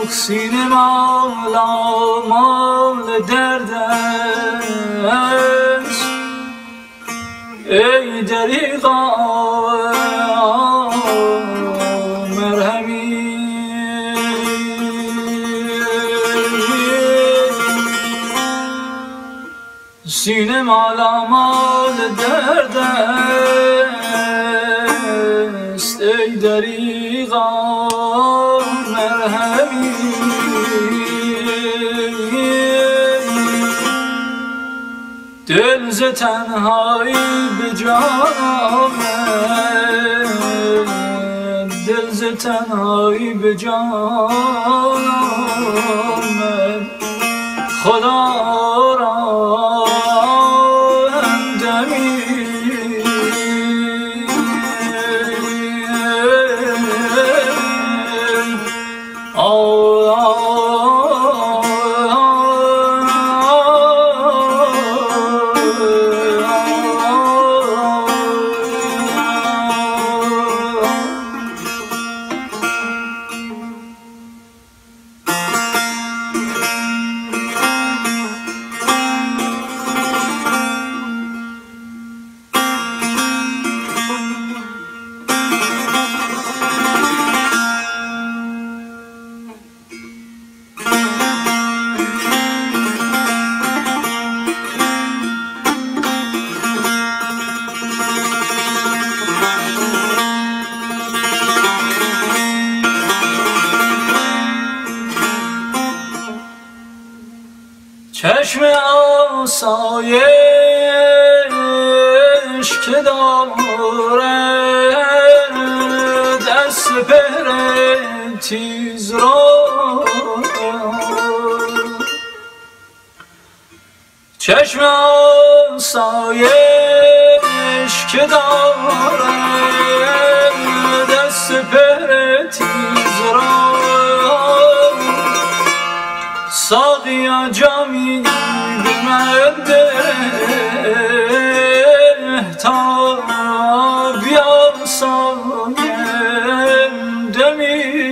سینه مال درد است ای دریغا مرهمی سینه مال درد است ای دریغا مرهمی دل ز تنهایی به جان آمد دل ز تنهایی به جان آمد خدا را همدمی چشم آسایش که دارد از سپهر تیز رو چشم آسایش که دارد از سپهر تیز رو ساقیا جامی به من ده تا بیاسایم دمی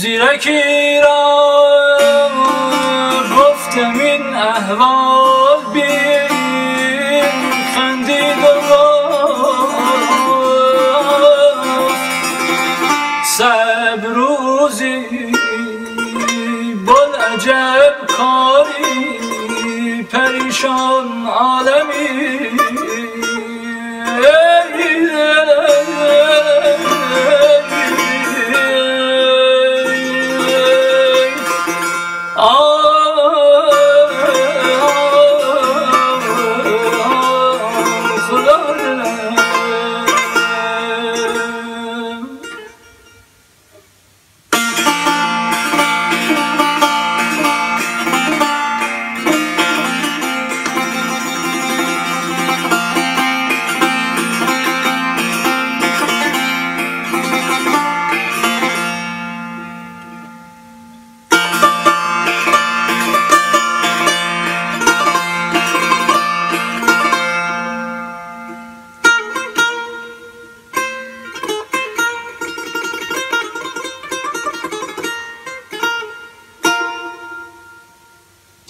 زیرکی را گفتم این احوال بین خندید و گفت صبر روزی بلعجب کاری پریشان عالمی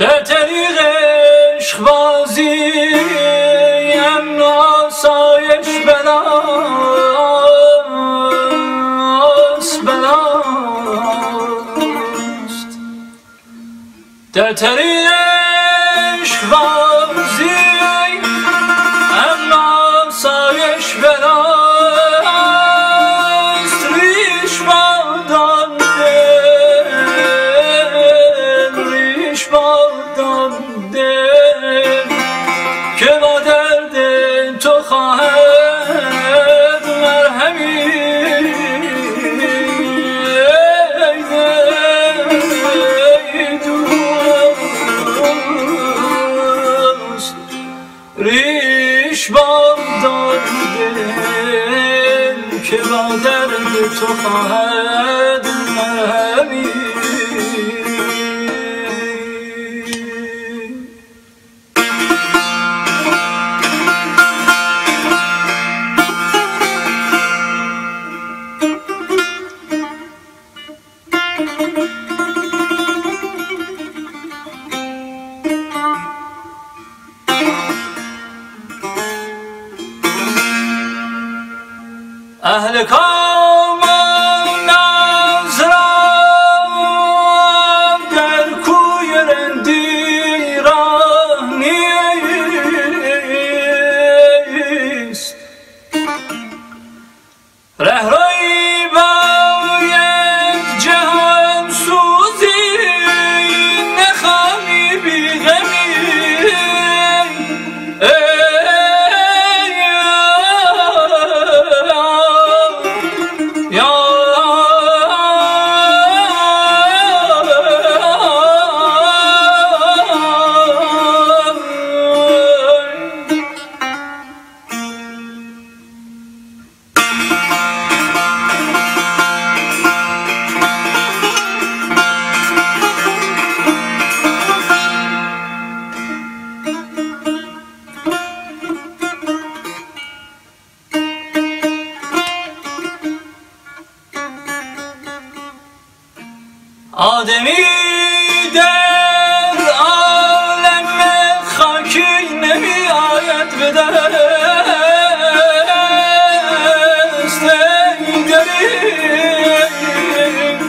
در طریق عشقبازی امن و آسایش بلاست در طریق عشقبازی امن و آسایش بلاست ریش بادان دل که با درد تو خواهد ریش باردارده که با درد تو خواهد همین. اهل کام ناز را در کوی رندی راه نیست، رهروی باید جهان سوزی نخواهی بی غمی. آدمی در عالم خاکی نمی آید به دست دلیم،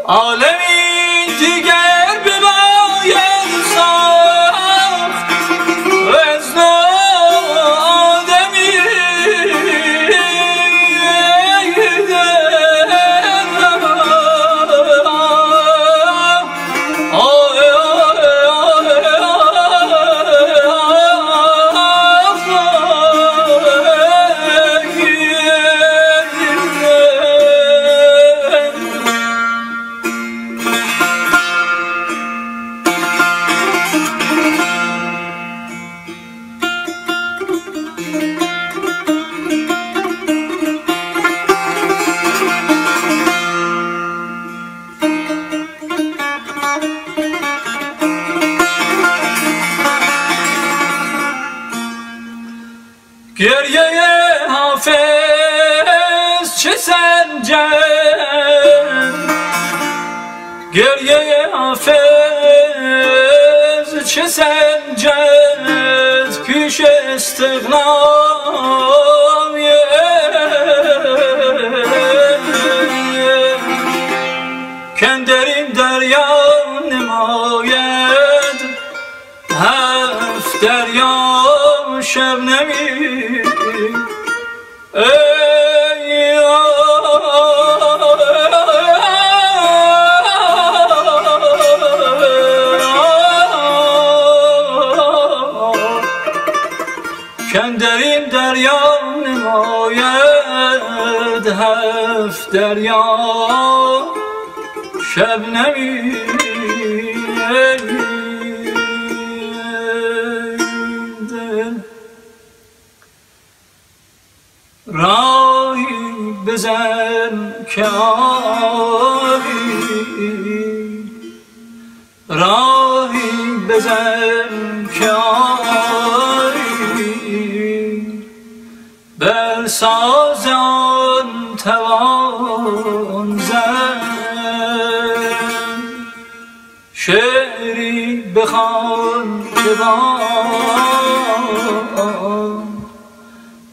عالمی دیگر بباید ساخت از آدمی. گریه حافظ چه سنجد، گریه حافظ چه سنجد پیش استغنای کاندر این دریا نماید هفت دریا شبنمی. کاندر این دریا نماید هفت دریا شبنمی. راهی بزن که آری، راهی بزن که آری، بر سازان توان زد. شعری بخوان که بان،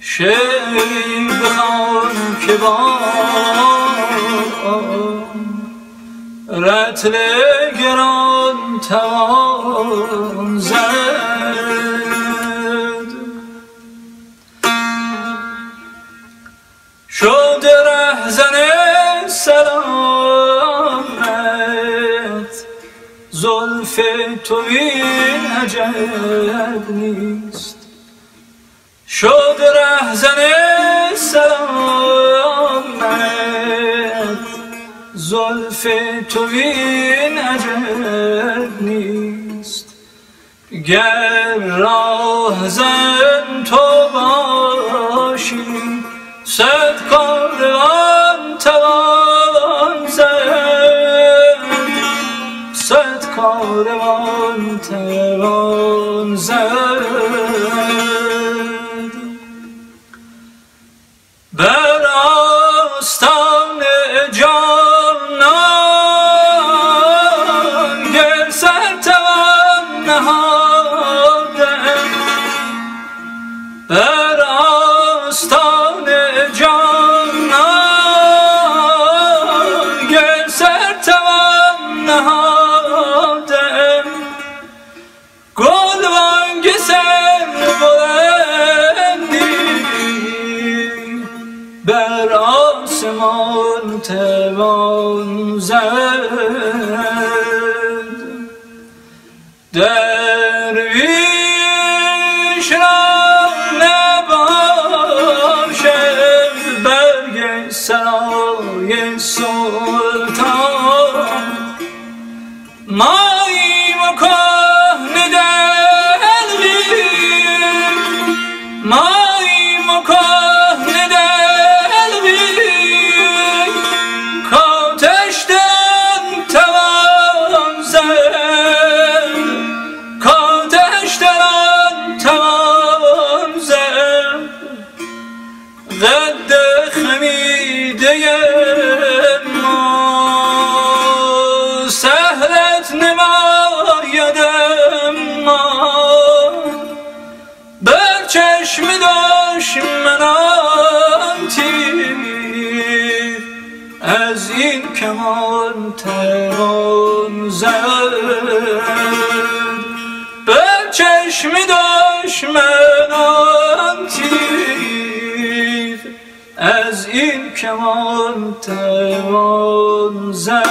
شعری بخوان که بان، رطل گران توان زد. شد رهزن سلامت زلف تو این عجب نیست. شد رهزن سلامت زلف تو این عجب نیست. گر راهزن تو باشی صد کاروان توان زد، صد کاروان توان زد. بر آستان جانان گر سر توان نهادن، بر آستان جانان گر سر توان نهادن، گلبانگ سربلندی بر آسمان توان زد. درویش را نباشد برگ سرای سلطان، ماییم و کهنه دلویر، ماییم و کهنه دلویر، کآتش دل توان زد، کآتش دل توان زد. قد خمیده ما سهلت نماید اما، بر چشم دشمنان تیر از این کمان توان زد، بر چشم دشمنان تیر از این کمان توان زد.